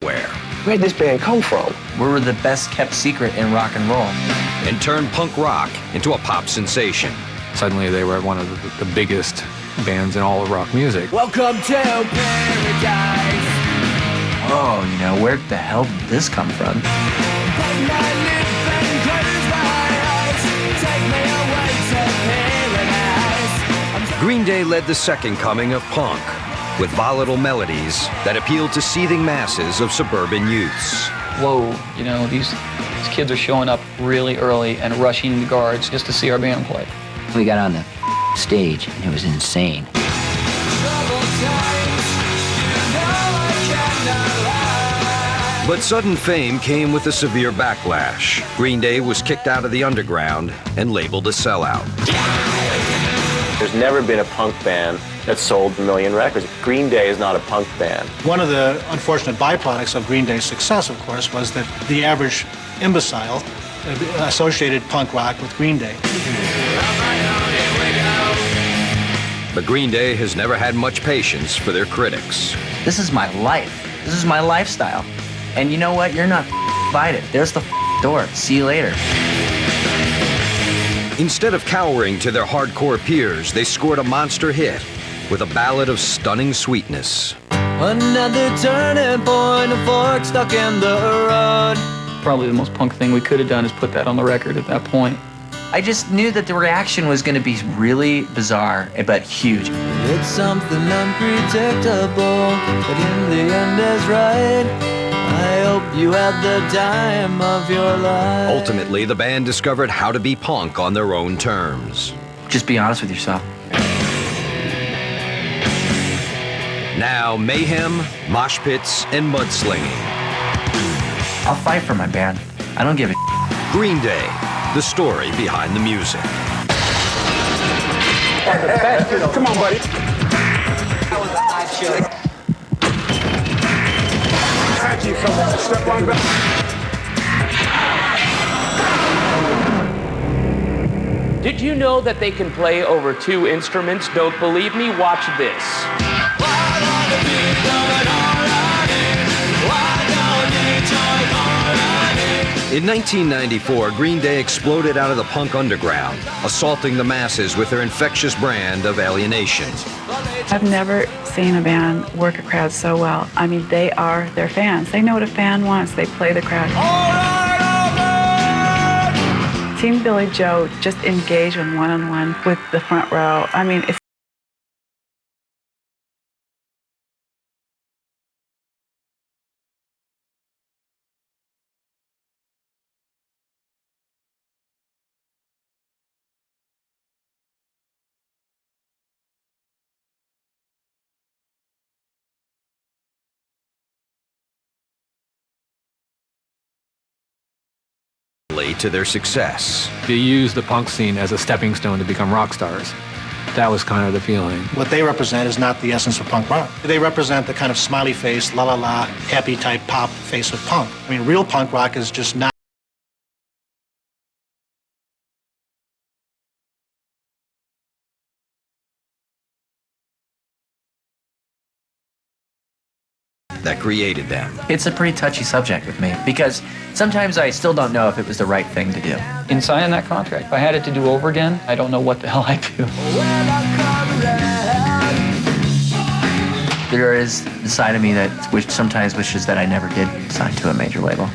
Where? Where'd this band come from? We were the best kept secret in rock and roll. And turned punk rock into a pop sensation. Suddenly they were one of the biggest bands in all of rock music. Welcome to paradise. Oh, you know, where the hell did this come from? Green Day led the second coming of punk, with volatile melodies that appealed to seething masses of suburban youths. Whoa, you know, these kids are showing up really early and rushing the guards just to see our band play. We got on the stage and it was insane. But sudden fame came with a severe backlash. Green Day was kicked out of the underground and labeled a sellout. There's never been a punk band that sold a million records. Green Day is not a punk band. One of the unfortunate byproducts of Green Day's success, of course, was that the average imbecile associated punk rock with Green Day. But Green Day has never had much patience for their critics. This is my life. This is my lifestyle. And you know what? You're not invited. There's the door. See you later. Instead of cowering to their hardcore peers, they scored a monster hit with a ballad of stunning sweetness. Another turning point, a fork stuck in the road. Probably the most punk thing we could have done is put that on the record at that point. I just knew that the reaction was going to be really bizarre, but huge. It's something unpredictable, but in the end is right. I hope you had the time of your life. Ultimately, the band discovered how to be punk on their own terms. Just be honest with yourself. Now, mayhem, mosh pits, and mudslinging. I'll fight for my band. I don't give a Green Day, the story behind the music. Come on, buddy. Step on back. Did you know that they can play over 2 instruments? Don't believe me? Watch this. In 1994, Green Day exploded out of the punk underground, assaulting the masses with their infectious brand of alienation. I've never seen a band work a crowd so well. I mean, they are their fans. They know what a fan wants. They play the crowd. Seeing Billy Joe just engage one-on-one with the front row, I mean, it's to their success. They used the punk scene as a stepping stone to become rock stars. That was kind of the feeling. What they represent is not the essence of punk rock. They represent the kind of smiley face, la-la-la, happy type pop face of punk. I mean, real punk rock is just not that created them. It's a pretty touchy subject with me because sometimes I still don't know if it was the right thing to do. In signing that contract, if I had it to do over again, I don't know what the hell I'd do. There is the side of me that sometimes wishes that I never did sign to a major label.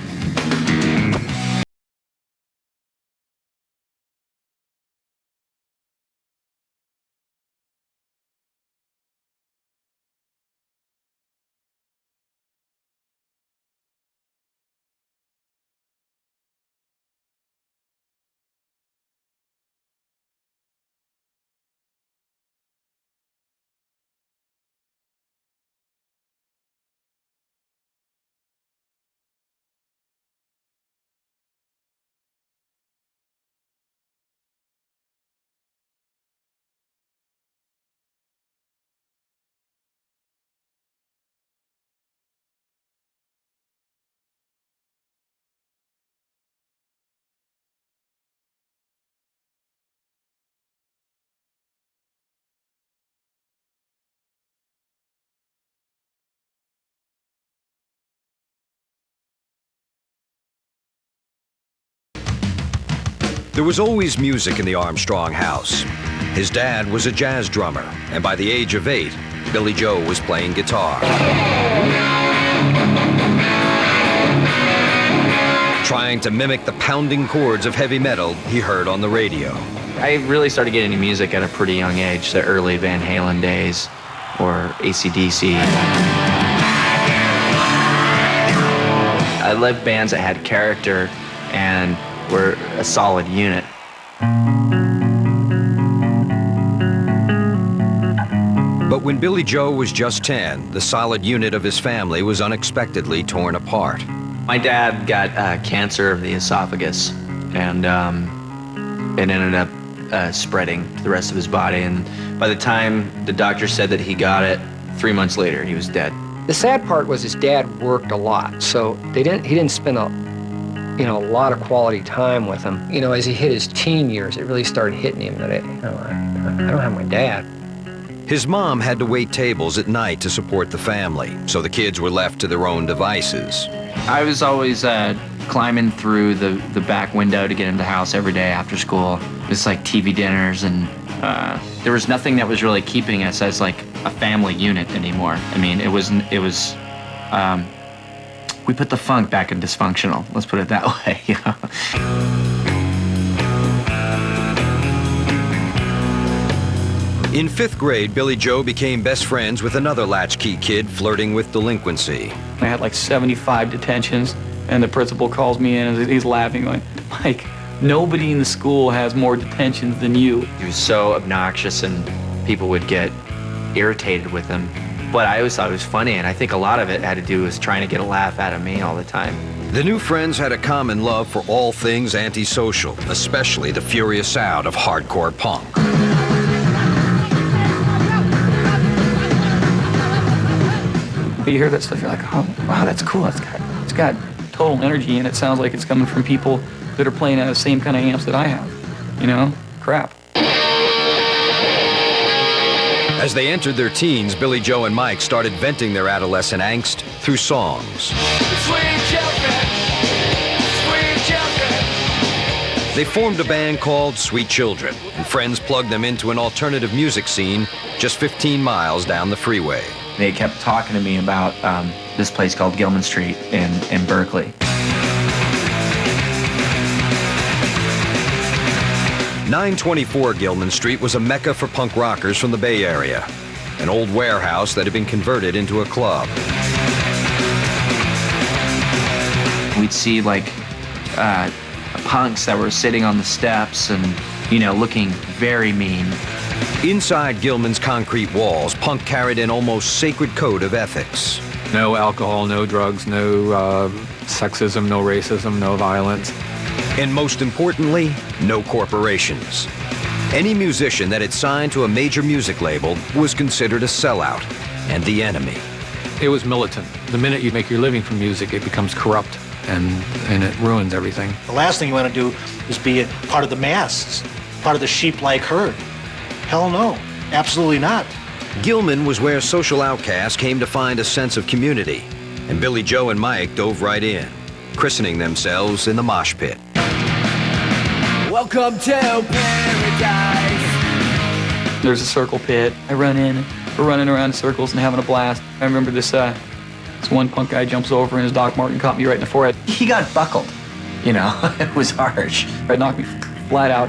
There was always music in the Armstrong house. His dad was a jazz drummer, and by the age of 8, Billy Joe was playing guitar. Trying to mimic the pounding chords of heavy metal he heard on the radio. I really started getting into music at a pretty young age, the early Van Halen days, or AC/DC. I loved bands that had character and were a solid unit. But when Billy Joe was just 10, the solid unit of his family was unexpectedly torn apart. My dad got cancer of the esophagus, and it ended up spreading to the rest of his body. And by the time the doctor said that he got it, 3 months later, he was dead. The sad part was his dad worked a lot, so he didn't spend a lot of quality time with him. You know, as he hit his teen years, it really started hitting him that I don't have my dad. His mom had to wait tables at night to support the family, so the kids were left to their own devices. I was always climbing through the back window to get into the house every day after school. It was like TV dinners, and there was nothing that was really keeping us as like a family unit anymore. I mean, it was we put the funk back in dysfunctional, let's put it that way, you know? In 5th grade, Billy Joe became best friends with another latchkey kid flirting with delinquency. I had like 75 detentions, and the principal calls me in and he's laughing, going, Mike, nobody in the school has more detentions than you. He was so obnoxious, and people would get irritated with him. But I always thought it was funny, and I think a lot of it had to do with trying to get a laugh out of me all the time. The new friends had a common love for all things antisocial, especially the furious sound of hardcore punk. You hear that stuff, you're like, oh, wow, that's cool. It's got total energy, and it sounds like it's coming from people that are playing out the same kind of amps that I have. You know? Crap. As they entered their teens, Billy Joe and Mike started venting their adolescent angst through songs. Sweet children, sweet children. They formed a band called Sweet Children, and friends plugged them into an alternative music scene just 15 miles down the freeway. They kept talking to me about this place called Gilman Street in Berkeley. 924 Gilman Street was a mecca for punk rockers from the Bay Area, an old warehouse that had been converted into a club. We'd see like punks that were sitting on the steps and, you know, looking very mean. Inside Gilman's concrete walls, punk carried an almost sacred code of ethics. No alcohol, no drugs, no sexism, no racism, no violence. And most importantly, no corporations. Any musician that had signed to a major music label was considered a sellout and the enemy. It was militant. The minute you make your living from music, it becomes corrupt, and it ruins everything. The last thing you want to do is be a part of the masses, part of the sheep-like herd. Hell no, absolutely not. Gilman was where social outcasts came to find a sense of community, and Billy Joe and Mike dove right in, christening themselves in the mosh pit. Welcome to paradise. There's a circle pit. I run in, we're running around in circles and having a blast. I remember this one punk guy jumps over and his Doc Martin caught me right in the forehead. He got buckled, you know, it was harsh. It knocked me flat out.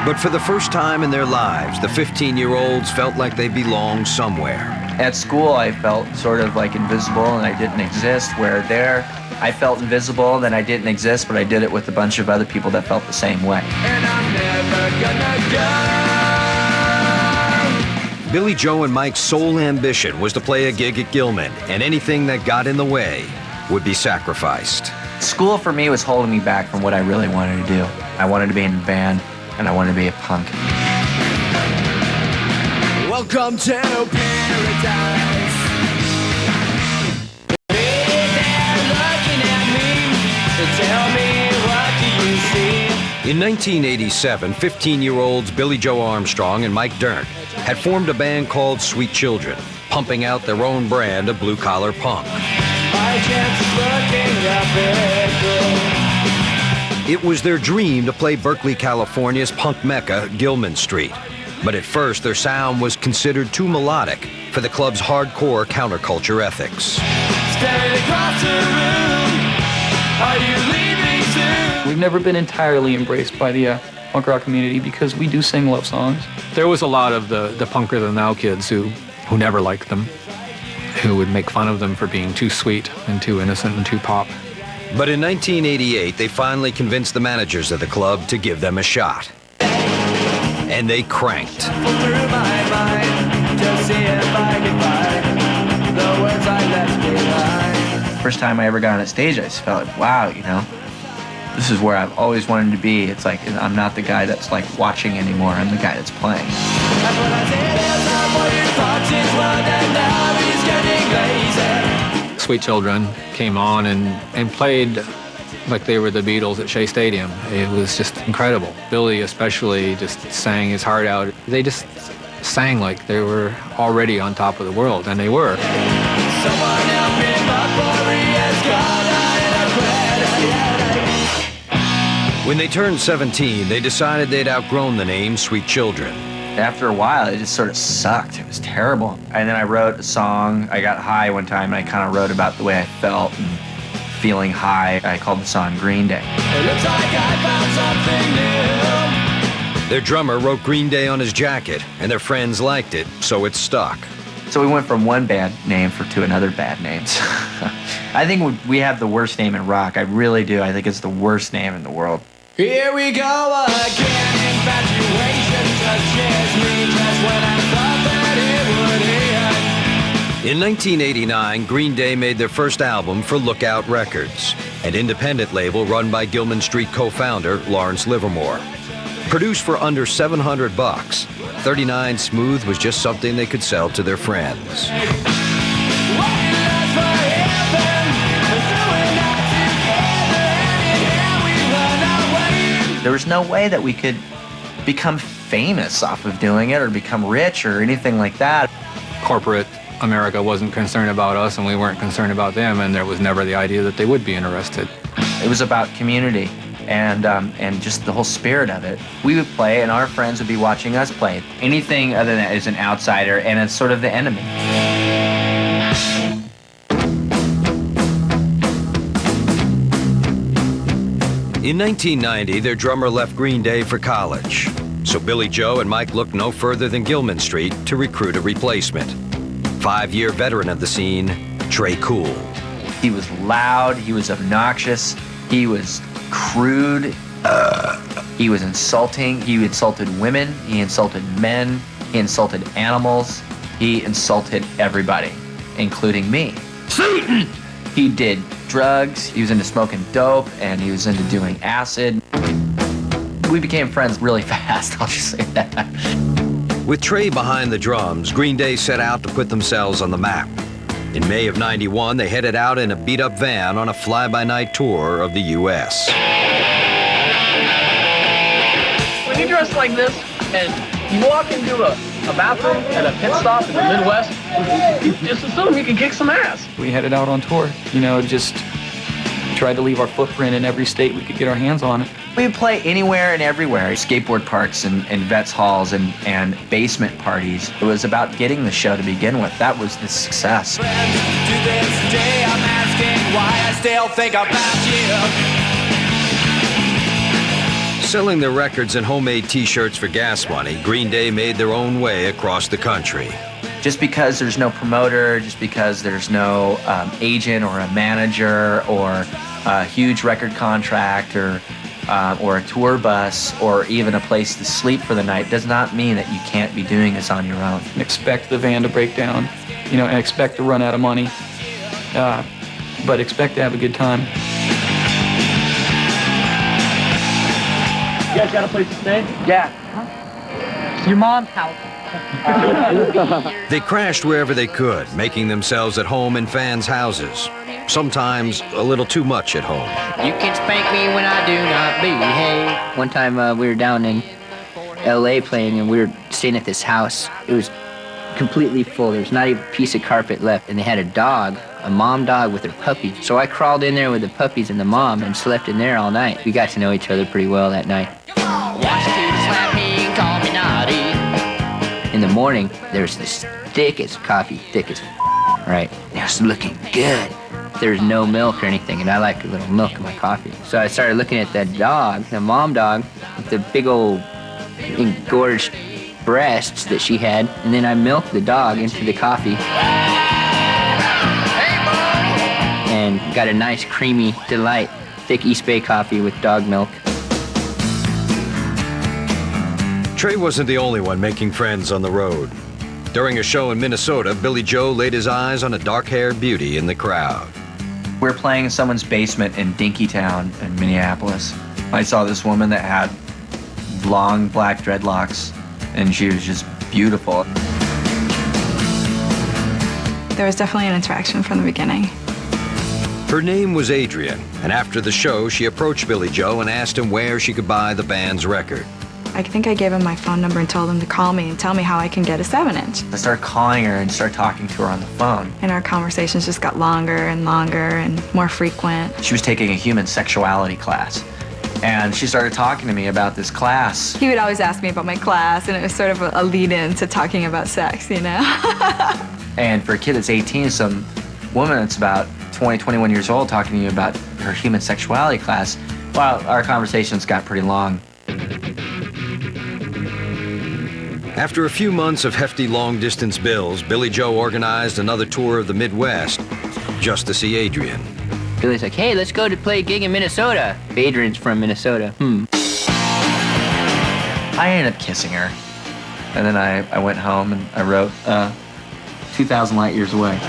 But for the first time in their lives, the 15-year-olds felt like they belonged somewhere. At school, I felt sort of like invisible and I didn't exist, where there, I felt invisible, then I didn't exist, but I did it with a bunch of other people that felt the same way. And I'm never gonna go. Billy Joe and Mike's sole ambition was to play a gig at Gilman, and anything that got in the way would be sacrificed. School for me was holding me back from what I really wanted to do. I wanted to be in a band, and I wanted to be a punk. Welcome to paradise. Tell me, what do you see? In 1987, 15-year-olds Billy Joe Armstrong and Mike Dirnt had formed a band called Sweet Children, pumping out their own brand of blue-collar punk. My chance is looking up at It was their dream to play Berkeley, California's punk mecca, Gilman Street. But at first, their sound was considered too melodic for the club's hardcore counterculture ethics. Standing across the room, are you leaving soon? We've never been entirely embraced by the punk rock community because we do sing love songs. There was a lot of the punker than thou kids who never liked them, who would make fun of them for being too sweet and too innocent and too pop. But in 1988, they finally convinced the managers of the club to give them a shot. And they cranked. Through my mind, just see if I can find the words I left behind. First time I ever got on a stage, I just felt like, wow, you know, this is where I've always wanted to be. It's like, I'm not the guy that's like watching anymore, I'm the guy that's playing. That's what I said, there's time for your thoughts, it's one and now he's getting lazy. Sweet Children came on and played like they were the Beatles at Shea Stadium. It was just incredible. Billy especially just sang his heart out. They just sang like they were already on top of the world, and they were. Someone help me, my body has got a When they turned 17, they decided they'd outgrown the name Sweet Children. After a while, it just sort of sucked. It was terrible. And then I wrote a song. I got high one time, and I kind of wrote about the way I felt and feeling high. I called the song Green Day. It looks like I found something new. Their drummer wrote Green Day on his jacket, and their friends liked it, so it stuck. So we went from one bad name to another bad name. I think we have the worst name in rock. I really do. I think it's the worst name in the world. Here we go again. Infatuation just scares me just when I thought that it would end. In 1989, Green Day made their first album for Lookout Records, an independent label run by Gilman Street co-founder Lawrence Livermore. Produced for under $700, 39 Smooth was just something they could sell to their friends. There was no way that we could become famous off of doing it or become rich or anything like that. Corporate America wasn't concerned about us, and we weren't concerned about them, and there was never the idea that they would be interested. It was about community and just the whole spirit of it. We would play, and our friends would be watching us play. Anything other than that is an outsider, and it's sort of the enemy. In 1990, their drummer left Green Day for college. So Billy Joe and Mike looked no further than Gilman Street to recruit a replacement. 5-year veteran of the scene, Trey Cool. He was loud, he was obnoxious, he was crude, he was insulting, he insulted women, he insulted men, he insulted animals, he insulted everybody, including me. Satan! He did drugs, he was into smoking dope, and he was into doing acid. We became friends really fast, I'll just say that. With Trey behind the drums, Green Day set out to put themselves on the map. In May of '91, they headed out in a beat-up van on a fly-by-night tour of the U.S. When you dress like this and you walk into a bathroom at a pit stop in the Midwest, just assume you can kick some ass. We headed out on tour, you know, just tried to leave our footprint in every state we could get our hands on it. We would play anywhere and everywhere, skateboard parks and vets halls and basement parties. It was about getting the show to begin with. That was the success. To this day, I'm asking why I still think about you. Selling their records and homemade t-shirts for gas money, Green Day made their own way across the country. Just because there's no promoter, just because there's no agent or a manager or a huge record contract or a tour bus or even a place to sleep for the night does not mean that you can't be doing this on your own. Expect the van to break down, you know, and expect to run out of money, but expect to have a good time. You guys got a place to stay? Yeah. Your mom's house. They crashed wherever they could, making themselves at home in fans' houses. Sometimes a little too much at home. You can spank me when I do not behave. One time we were down in L.A. playing, and we were staying at this house. It was completely full. There was not even a piece of carpet left, and they had a dog a mom dog with her puppy. So I crawled in there with the puppies and the mom and slept in there all night. We got to know each other pretty well that night. In the morning, there's this thickest coffee, thickest, right? It was looking good. There's no milk or anything, and I like a little milk in my coffee. So I started looking at that dog, the mom dog, with the big old engorged breasts that she had, and then I milked the dog into the coffee. And got a nice creamy delight, thick East Bay coffee with dog milk. Trey wasn't the only one making friends on the road. During a show in Minnesota, Billy Joe laid his eyes on a dark-haired beauty in the crowd. We're playing in someone's basement in Dinkytown in Minneapolis. I saw this woman that had long black dreadlocks, and she was just beautiful. There was definitely an interaction from the beginning. Her name was Adrian, and after the show, she approached Billy Joe and asked him where she could buy the band's record. I think I gave him my phone number and told him to call me and tell me how I can get a 7-inch. I started calling her and started talking to her on the phone. And our conversations just got longer and longer and more frequent. She was taking a human sexuality class, and she started talking to me about this class. He would always ask me about my class, and it was sort of a lead-in to talking about sex, you know? And for a kid that's 18, some woman that's about 20, 21 years old talking to you about her human sexuality class, well, our conversations got pretty long. After a few months of hefty long-distance bills, Billy Joe organized another tour of the Midwest just to see Adrian. Billy's like, hey, let's go to play a gig in Minnesota. Adrian's from Minnesota. I ended up kissing her. And then I went home and I wrote 2,000 Light Years Away.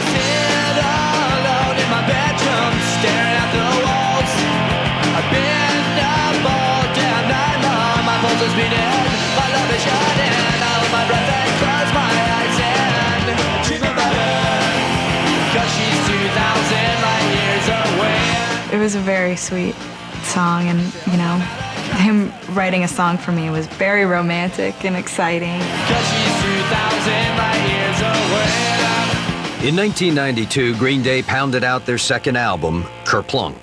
It was a very sweet song, and, you know, him writing a song for me was very romantic and exciting. In 1992, Green Day pounded out their second album, Kerplunk.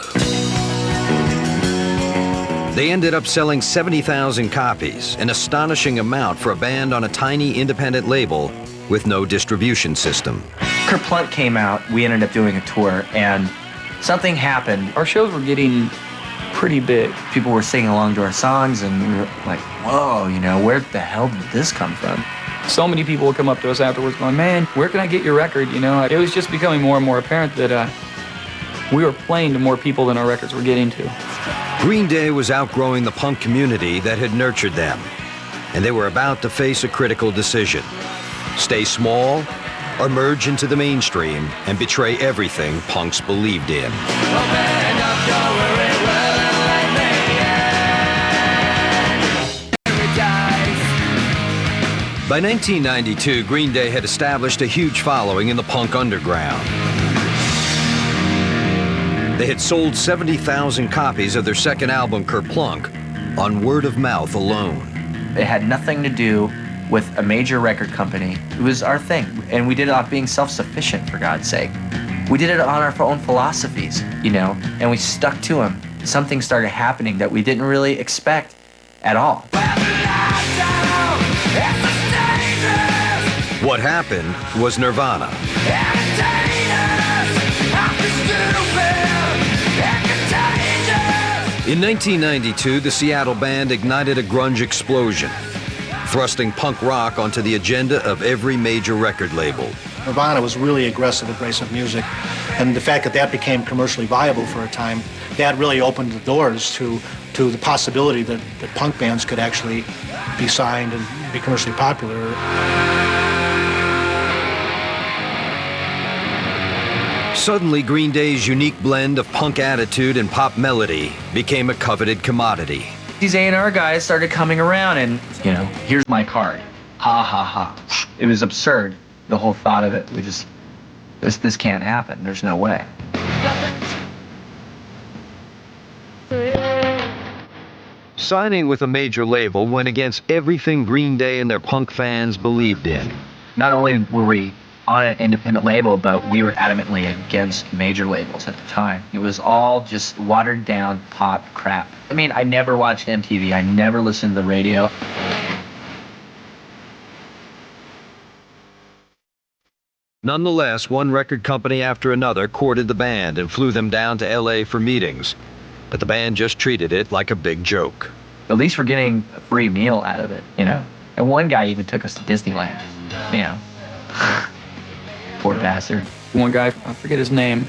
They ended up selling 70,000 copies, an astonishing amount for a band on a tiny independent label with no distribution system. Kerplunk came out, we ended up doing a tour, and something happened. Our shows were getting pretty big. People were singing along to our songs, and we were like, whoa, you know, where the hell did this come from? So many people would come up to us afterwards going, man, where can I get your record? You know, it was just becoming more and more apparent that we were playing to more people than our records were getting to. Green Day was outgrowing the punk community that had nurtured them, and they were about to face a critical decision. Stay small or merge into the mainstream and betray everything punks believed in. By 1992, Green Day had established a huge following in the punk underground. They had sold 70,000 copies of their second album, Kerplunk, on word of mouth alone. It had nothing to do with a major record company. It was our thing, and we did it off being self-sufficient, for God's sake. We did it on our own philosophies, you know, and we stuck to them. Something started happening that we didn't really expect at all. What happened was Nirvana. In 1992, the Seattle band ignited a grunge explosion, thrusting punk rock onto the agenda of every major record label. Nirvana was really aggressive, abrasive music, and the fact that that became commercially viable for a time, that really opened the doors to the possibility that punk bands could actually be signed and be commercially popular. Suddenly, Green Day's unique blend of punk attitude and pop melody became a coveted commodity. These A&R guys started coming around and, you know, here's my card. Ha ha ha. It was absurd, the whole thought of it. We just, this can't happen. There's no way. Signing with a major label went against everything Green Day and their punk fans believed in. Not only were we on an independent label, but we were adamantly against major labels at the time. It was all just watered down pop crap. I mean, I never watched MTV. I never listened to the radio. Nonetheless, one record company after another courted the band and flew them down to LA for meetings. But the band just treated it like a big joke. At least we're getting a free meal out of it, you know? And one guy even took us to Disneyland, you know? Poor bastard. One guy, I forget his name,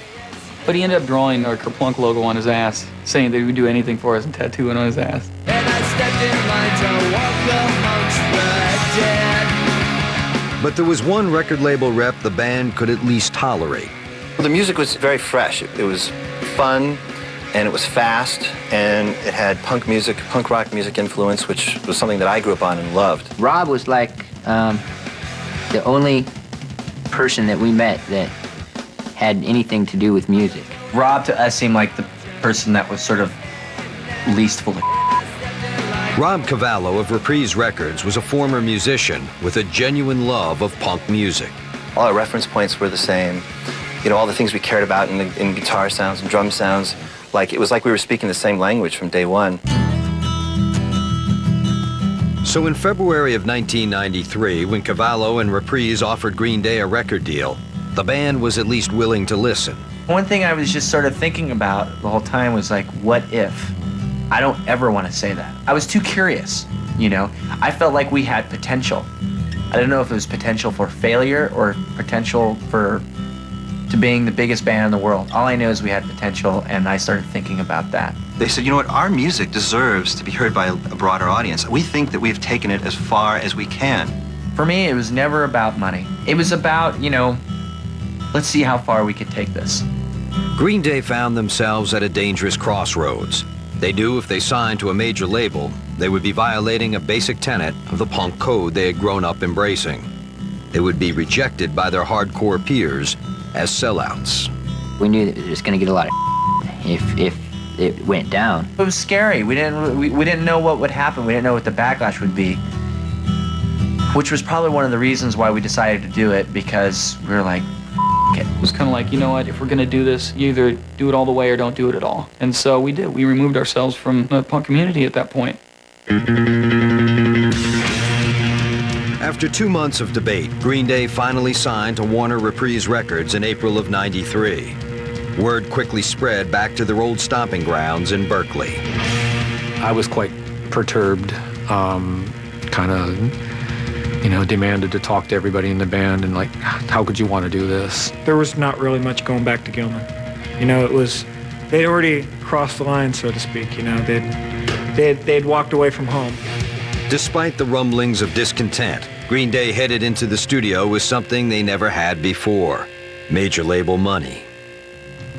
but he ended up drawing our Kerplunk logo on his ass, saying that he would do anything for us and tattooing on his ass. And I stepped in line to walk amongst the dead. But there was one record label rep the band could at least tolerate. The music was very fresh. It was fun, and it was fast, and it had punk music, punk rock music influence, which was something that I grew up on and loved. Rob was like the only person that we met that had anything to do with music. Rob to us seemed like the person that was sort of least full of Rob Cavallo of Reprise Records was a former musician with a genuine love of punk music. All our reference points were the same. You know, all the things we cared about in guitar sounds and drum sounds. It was like we were speaking the same language from day one. So in February of 1993, when Cavallo and Reprise offered Green Day a record deal, the band was at least willing to listen. One thing I was just sort of thinking about the whole time was like, what if? I don't ever want to say that. I was too curious, you know? I felt like we had potential. I don't know if it was potential for failure or potential to being the biggest band in the world. All I know is we had potential, and I started thinking about that. They said, you know what, our music deserves to be heard by a broader audience. We think that we've taken it as far as we can. For me, it was never about money. It was about, you know, let's see how far we could take this. Green Day found themselves at a dangerous crossroads. They knew if they signed to a major label, they would be violating a basic tenet of the punk code they had grown up embracing. They would be rejected by their hardcore peers as sellouts. We knew that it was going to get a lot of if it went down. It was scary. We didn't know what would happen. We didn't know what the backlash would be, which was probably one of the reasons why we decided to do it, because we were like, it. It was kind of like, you know what, if we're going to do this, you either do it all the way or don't do it at all. And so we did. We removed ourselves from the punk community at that point. After 2 months of debate, Green Day finally signed to Warner Reprise Records in April of '93. Word quickly spread back to their old stomping grounds in Berkeley. I was quite perturbed, kind of, you know, demanded to talk to everybody in the band and like, how could you want to do this? There was not really much going back to Gilman. You know, it was, they'd already crossed the line, so to speak, you know, they'd walked away from home. Despite the rumblings of discontent, Green Day headed into the studio with something they never had before: major label money.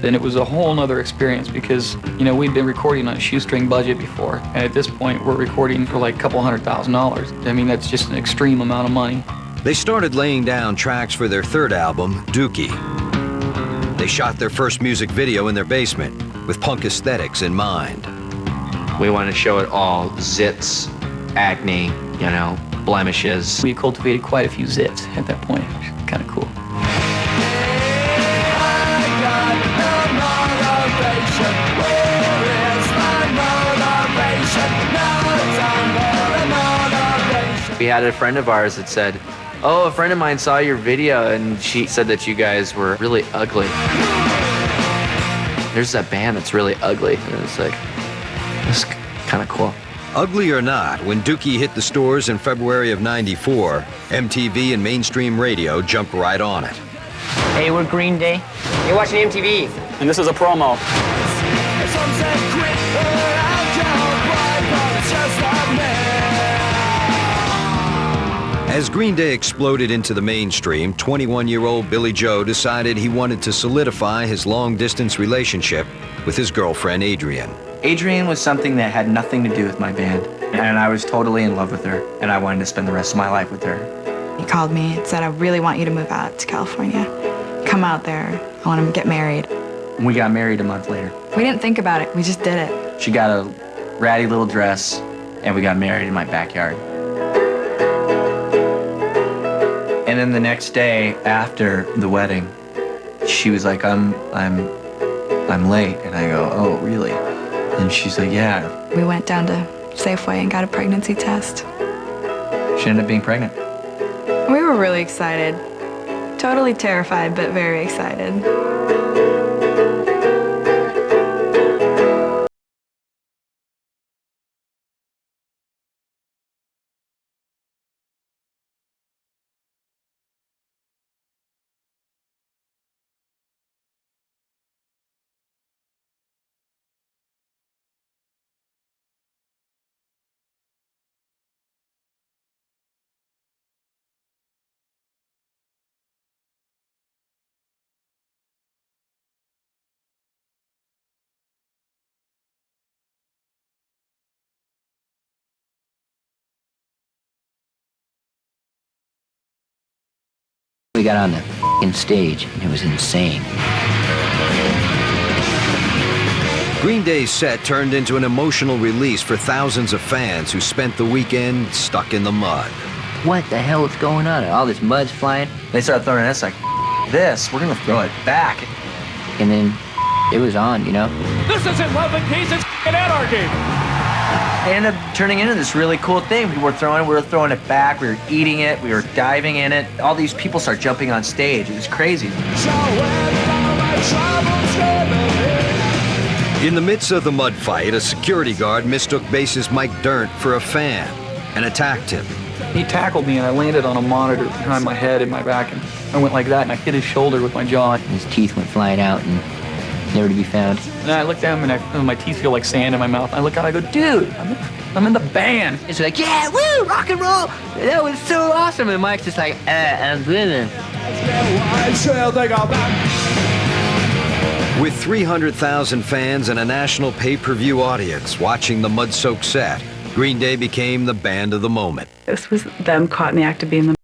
Then it was a whole nother experience because, you know, we'd been recording on a shoestring budget before, and at this point we're recording for like a couple $100,000. I mean, that's just an extreme amount of money. They started laying down tracks for their third album, Dookie. They shot their first music video in their basement with punk aesthetics in mind. We wanted to show it all: zits, acne, you know, blemishes. We cultivated quite a few zits at that point, which is kind of cool. We had a friend of ours that said, oh, a friend of mine saw your video and she said that you guys were really ugly. There's that band that's really ugly. And it's like, it's kind of cool. Ugly or not, when Dookie hit the stores in February of '94, MTV and mainstream radio jumped right on it. Hey, we're Green Day. You're watching MTV. And this is a promo. As Green Day exploded into the mainstream, 21-year-old Billy Joe decided he wanted to solidify his long-distance relationship with his girlfriend, Adrienne. Adrienne was something that had nothing to do with my band, and I was totally in love with her, and I wanted to spend the rest of my life with her. He called me and said, I really want you to move out to California. Come out there. I want to get married. We got married a month later. We didn't think about it. We just did it. She got a ratty little dress, and we got married in my backyard. And And then the next day after the wedding, she was like, I'm late. And I go, oh, really? And she's like, yeah. We went down to Safeway and got a pregnancy test. She ended up being pregnant. We were really excited. Totally terrified, but very excited. We got on the f***ing stage, and it was insane. Green Day's set turned into an emotional release for thousands of fans who spent the weekend stuck in the mud. What the hell is going on? All this mud's flying. They started throwing at us like, this, we're gonna throw it back. And then it was on, you know? This isn't love and peace, it's anarchy. It ended up turning into this really cool thing. We were throwing it back, we were eating it, we were diving in it. All these people start jumping on stage. It was crazy. In the midst of the mud fight, a security guard mistook bassist Mike Dirnt for a fan and attacked him. He tackled me and I landed on a monitor behind my head and my back, and I went like that and I hit his shoulder with my jaw. His teeth went flying out and never to be found. And I looked at him and my teeth feel like sand in my mouth. I look out, I go, dude, I'm in the band. It's like, yeah, woo, rock and roll. That was so awesome. And Mike's just like, I'm living. With 300,000 fans and a national pay-per-view audience watching the mud-soaked set, Green Day became the band of the moment. This was them caught in the act of being the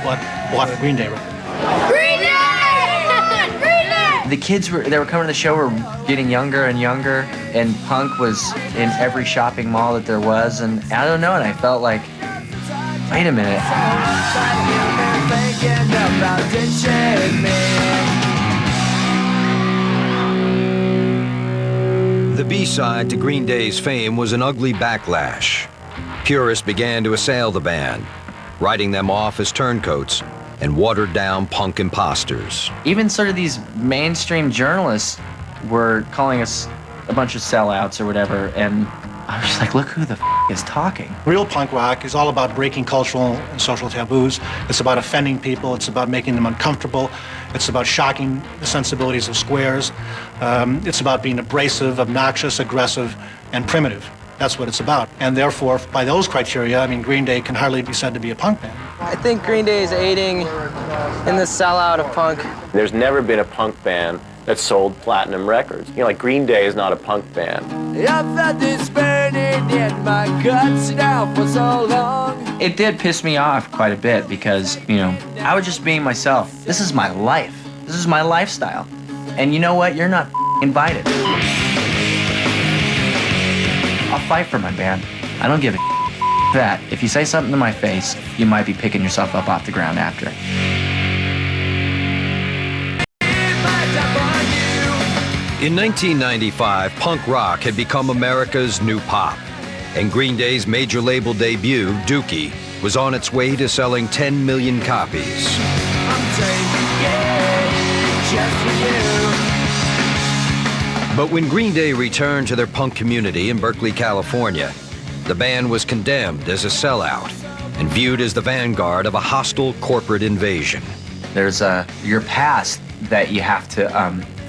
What bought Green Day record? Green Day! Green Day! The kids that were coming to the show were getting younger and younger, and punk was in every shopping mall that there was, and I don't know, and I felt like, wait a minute. The B-side to Green Day's fame was an ugly backlash. Purists began to assail the band, writing them off as turncoats and watered-down punk imposters. Even sort of these mainstream journalists were calling us a bunch of sellouts or whatever, and I was just like, look who the is talking. Real punk rock is all about breaking cultural and social taboos. It's about offending people. It's about making them uncomfortable. It's about shocking the sensibilities of squares. It's about being abrasive, obnoxious, aggressive, and primitive. That's what it's about. And therefore, by those criteria, I mean, Green Day can hardly be said to be a punk band. I think Green Day is aiding in the sellout of punk. There's never been a punk band that sold platinum records. You know, like Green Day is not a punk band. I've had this burning in my guts now for so long. It did piss me off quite a bit because, you know, I was just being myself. This is my life. This is my lifestyle. And you know what? You're not invited. I'll fight for my band. I don't give a that. If you say something to my face, you might be picking yourself up off the ground after. In 1995, punk rock had become America's new pop. and Green Day's major label debut, Dookie, was on its way to selling 10 million copies. But when Green Day returned to their punk community in Berkeley, California, the band was condemned as a sellout and viewed as the vanguard of a hostile corporate invasion. There's your past that you have to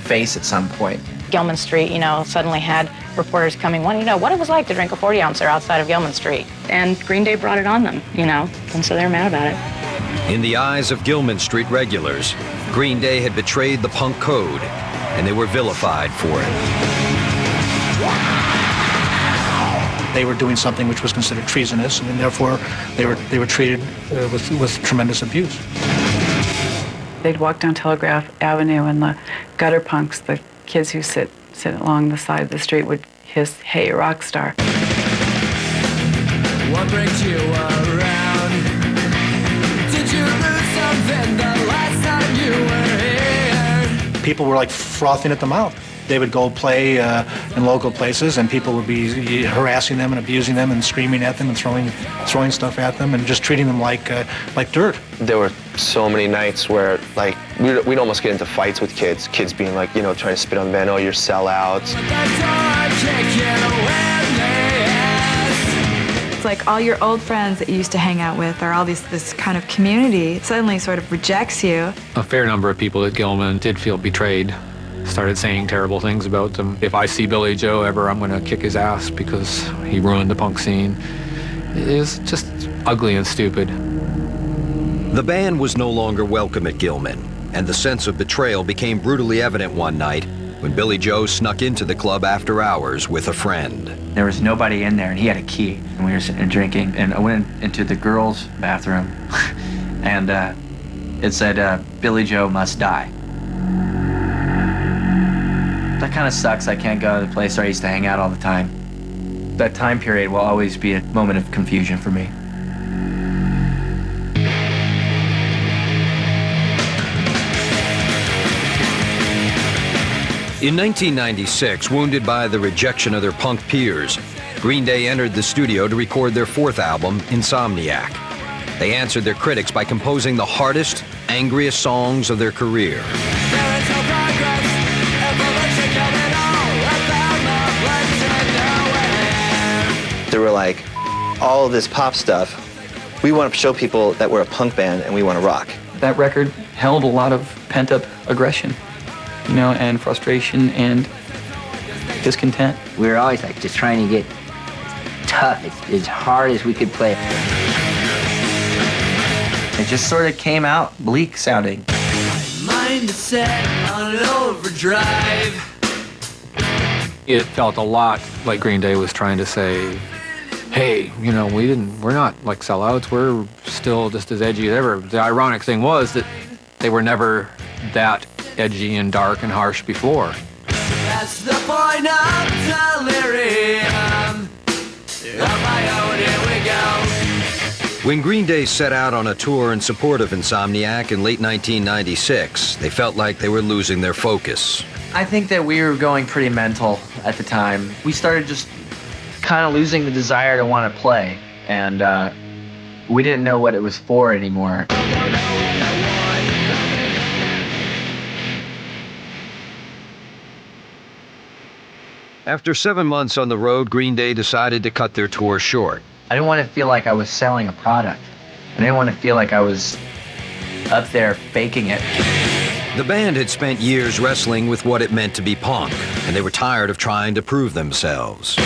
face at some point. Gilman Street, suddenly had reporters coming, wanting to know what it was like to drink a 40-ouncer outside of Gilman Street. And Green Day brought it on them, and so they're mad about it. In the eyes of Gilman Street regulars, Green Day had betrayed the punk code, and they were vilified for it. They were doing something which was considered treasonous, and therefore they were treated with tremendous abuse. They'd walk down Telegraph Avenue, and the gutter punks, the kids who sit along the side of the street, would hiss, "Hey, rock star." What brings you around? Did you lose something the last time you were here? People were like frothing at the mouth. They would go play in local places, and people would be harassing them and abusing them and screaming at them and throwing stuff at them and just treating them like dirt. There were so many nights where we'd almost get into fights with kids being like, trying to spit on the band, "Oh, you're sellouts." It's like all your old friends that you used to hang out with, or all this kind of community, suddenly sort of rejects you. A fair number of people at Gilman did feel betrayed, started saying terrible things about them. If I see Billy Joe ever, I'm going to kick his ass because he ruined the punk scene. It was just ugly and stupid. The band was no longer welcome at Gilman, and the sense of betrayal became brutally evident one night when Billy Joe snuck into the club after hours with a friend. There was nobody in there, and he had a key, and we were sitting there drinking, and I went into the girls' bathroom, and it said, "Billy Joe must die." That kind of sucks. I can't go to the place where I used to hang out all the time. That time period will always be a moment of confusion for me. In 1996, wounded by the rejection of their punk peers, Green Day entered the studio to record their fourth album, Insomniac. They answered their critics by composing the hardest, angriest songs of their career. They were like, all of this pop stuff, we want to show people that we're a punk band and we want to rock. That record held a lot of pent-up aggression, and frustration and discontent. We were always just trying to get tough, as hard as we could play. It just sort of came out bleak sounding. Mind is set on an overdrive. It felt a lot like Green Day was trying to say, hey, we're not like sellouts, we're still just as edgy as ever. The ironic thing was that they were never that edgy and dark and harsh before. That's the point of delirium. On my own, here we go. When Green Day set out on a tour in support of Insomniac in late 1996, they felt like they were losing their focus. I think that we were going pretty mental at the time. We started just kind of losing the desire to want to play, and we didn't know what it was for anymore. After 7 months on the road, Green Day decided to cut their tour short. I didn't want to feel like I was selling a product. I didn't want to feel like I was up there faking it. The band had spent years wrestling with what it meant to be punk, and they were tired of trying to prove themselves.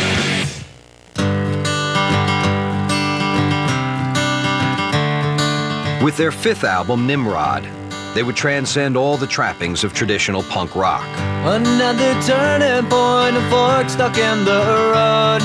With their fifth album, Nimrod, they would transcend all the trappings of traditional punk rock. Another turning point, a fork stuck in the road.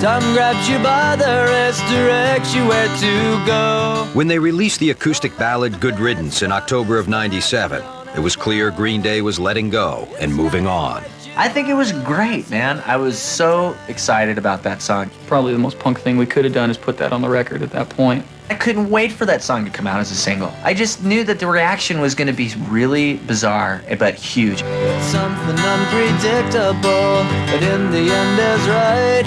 Time grabs you by the wrist, directs you where to go. When they released the acoustic ballad Good Riddance in October of '97, it was clear Green Day was letting go and moving on. I think it was great, man. I was so excited about that song. Probably the most punk thing we could have done is put that on the record at that point. I couldn't wait for that song to come out as a single. I just knew that the reaction was going to be really bizarre, but huge. Something unpredictable, but in the end is right.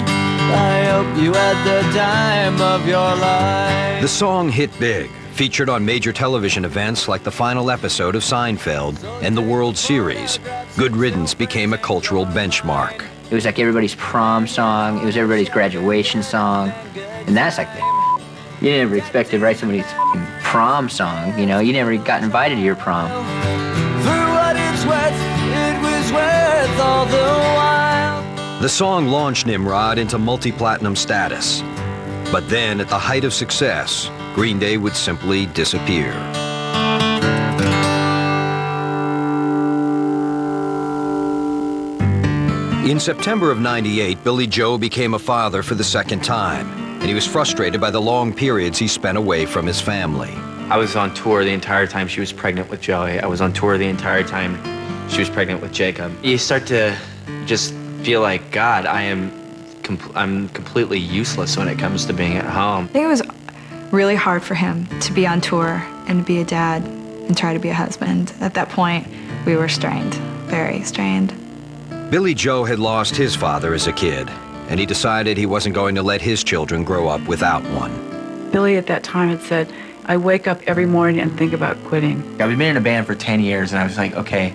I hope you had the time of your life. The song hit big, featured on major television events like the final episode of Seinfeld and the World Series. Good Riddance became a cultural benchmark. It was like everybody's prom song. It was everybody's graduation song. And that's like, you never expected to write somebody's prom song, you know? You never got invited to your prom. For what it's worth, it was worth all the while. The song launched Nimrod into multi-platinum status. But then, at the height of success, Green Day would simply disappear. In September of '98, Billy Joe became a father for the second time, and he was frustrated by the long periods he spent away from his family. I was on tour the entire time she was pregnant with Joey. I was on tour the entire time she was pregnant with Jacob. You start to just feel like, God, I'm completely useless when it comes to being at home. I think it was really hard for him to be on tour and to be a dad and try to be a husband. At that point, we were strained, very strained. Billy Joe had lost his father as a kid, and he decided he wasn't going to let his children grow up without one. Billy at that time had said, I wake up every morning and think about quitting. I've been in a band for 10 years, and I was like, okay,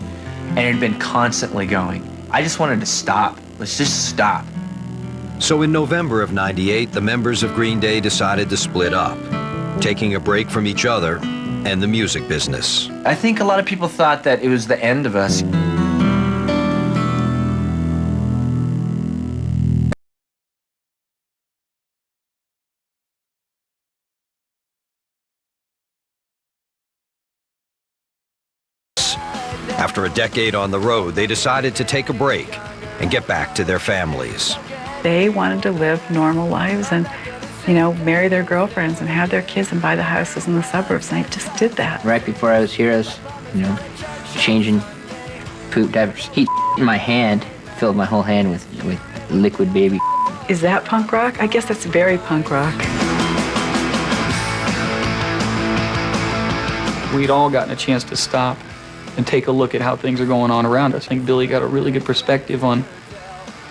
and it had been constantly going. I just wanted to stop. Let's just stop. So in November of '98, the members of Green Day decided to split up, taking a break from each other and the music business. I think a lot of people thought that it was the end of us. After a decade on the road, they decided to take a break and get back to their families. They wanted to live normal lives and, you know, marry their girlfriends and have their kids and buy the houses in the suburbs, and they just did that. Right before I was here, I was, you know, changing poop diapers. He in my hand, filled my whole hand with liquid baby. Is that punk rock? I guess that's very punk rock. We'd all gotten a chance to stop and take a look at how things are going on around us. I think Billy got a really good perspective on,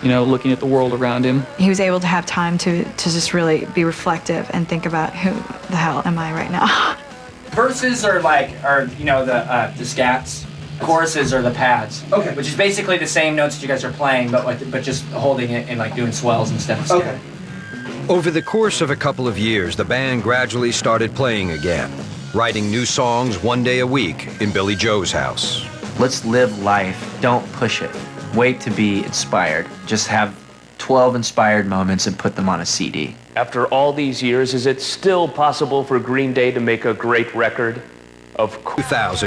you know, looking at the world around him. He was able to have time to just really be reflective and think about who the hell am I right now. Verses are you know, the scats. Choruses are the pads. Okay. Which is basically the same notes that you guys are playing, but just holding it and like doing swells instead of scat. Okay. Over the course of a couple of years, the band gradually started playing again, writing new songs one day a week in Billy Joe's house. Let's live life. Don't push it. Wait to be inspired. Just have 12 inspired moments and put them on a CD. After all these years, is it still possible for Green Day to make a great record? Of 2000.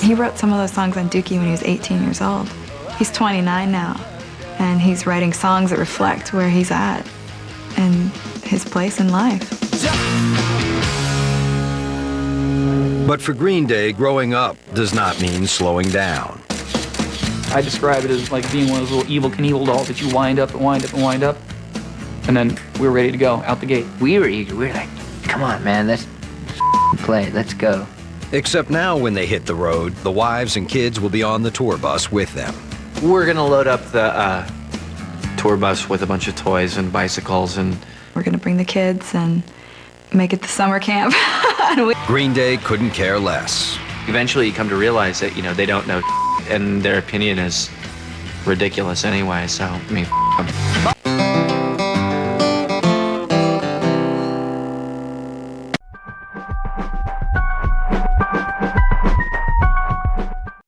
He wrote some of those songs on Dookie when he was 18 years old. He's 29 now, and he's writing songs that reflect where he's at and his place in life. But for Green Day, growing up does not mean slowing down. I describe it as like being one of those little evil Knievel dolls that you wind up and wind up and wind up, and then we're ready to go out the gate. We were eager. We were like, come on, man, let's play. Let's go. Except now when they hit the road, the wives and kids will be on the tour bus with them. We're gonna load up the tour bus with a bunch of toys and bicycles, and we're gonna bring the kids and make it the summer camp. Green Day couldn't care less. Eventually you come to realize that, you know, they don't know and their opinion is ridiculous anyway, so I mean,